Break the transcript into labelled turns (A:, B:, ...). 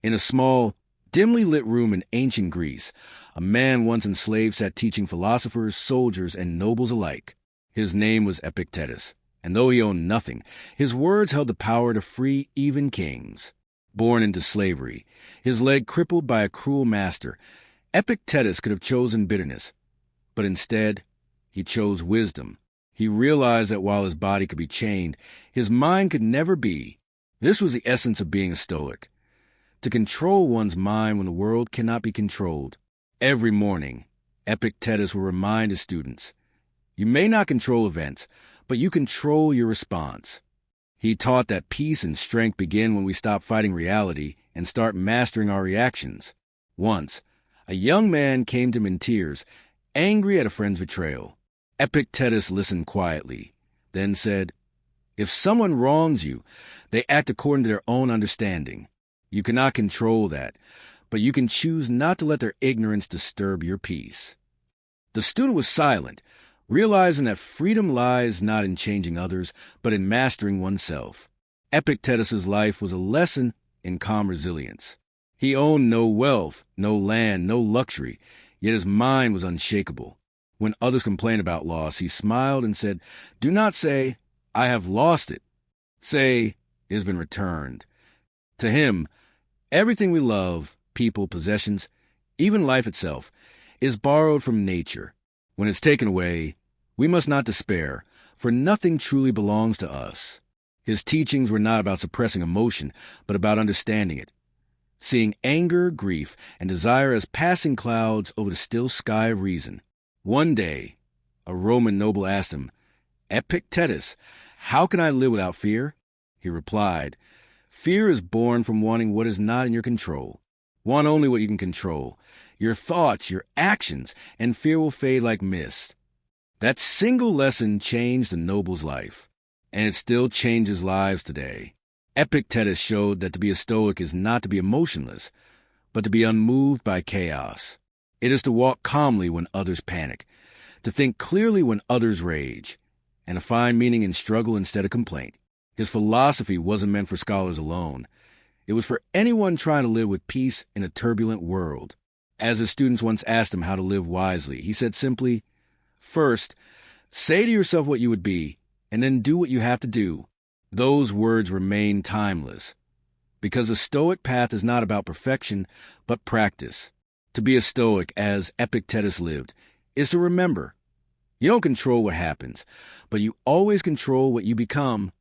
A: In a small, dimly lit room in ancient Greece, a man once enslaved sat teaching philosophers, soldiers, and nobles alike. His name was Epictetus, and though he owned nothing, his words held the power to free even kings. Born into slavery, his leg crippled by a cruel master, Epictetus could have chosen bitterness, but instead, he chose wisdom. He realized that while his body could be chained, his mind could never be. This was the essence of being a Stoic, to control one's mind when the world cannot be controlled. Every morning, Epictetus will remind his students, you may not control events, but you control your response. He taught that peace and strength begin when we stop fighting reality and start mastering our reactions. Once, a young man came to him in tears, angry at a friend's betrayal. Epictetus listened quietly, then said, if someone wrongs you, they act according to their own understanding. You cannot control that, but you can choose not to let their ignorance disturb your peace. The student was silent, realizing that freedom lies not in changing others, but in mastering oneself. Epictetus's life was a lesson in calm resilience. He owned no wealth, no land, no luxury, yet his mind was unshakable. When others complained about loss, he smiled and said, do not say, I have lost it. Say, it has been returned. To him, everything we love, people, possessions, even life itself, is borrowed from nature. When it's taken away, we must not despair, for nothing truly belongs to us. His teachings were not about suppressing emotion, but about understanding it, seeing anger, grief, and desire as passing clouds over the still sky of reason. One day, a Roman noble asked him, Epictetus, how can I live without fear? He replied, fear is born from wanting what is not in your control. Want only what you can control, your thoughts, your actions, and fear will fade like mist. That single lesson changed the noble's life, and it still changes lives today. Epictetus showed that to be a Stoic is not to be emotionless, but to be unmoved by chaos. It is to walk calmly when others panic, to think clearly when others rage, and to find meaning in struggle instead of complaint. His philosophy wasn't meant for scholars alone. It was for anyone trying to live with peace in a turbulent world. As his students once asked him how to live wisely, he said simply, first, say to yourself what you would be, and then do what you have to do. Those words remain timeless, because the Stoic path is not about perfection, but practice. To be a Stoic, as Epictetus lived, is to remember, you don't control what happens, but you always control what you become.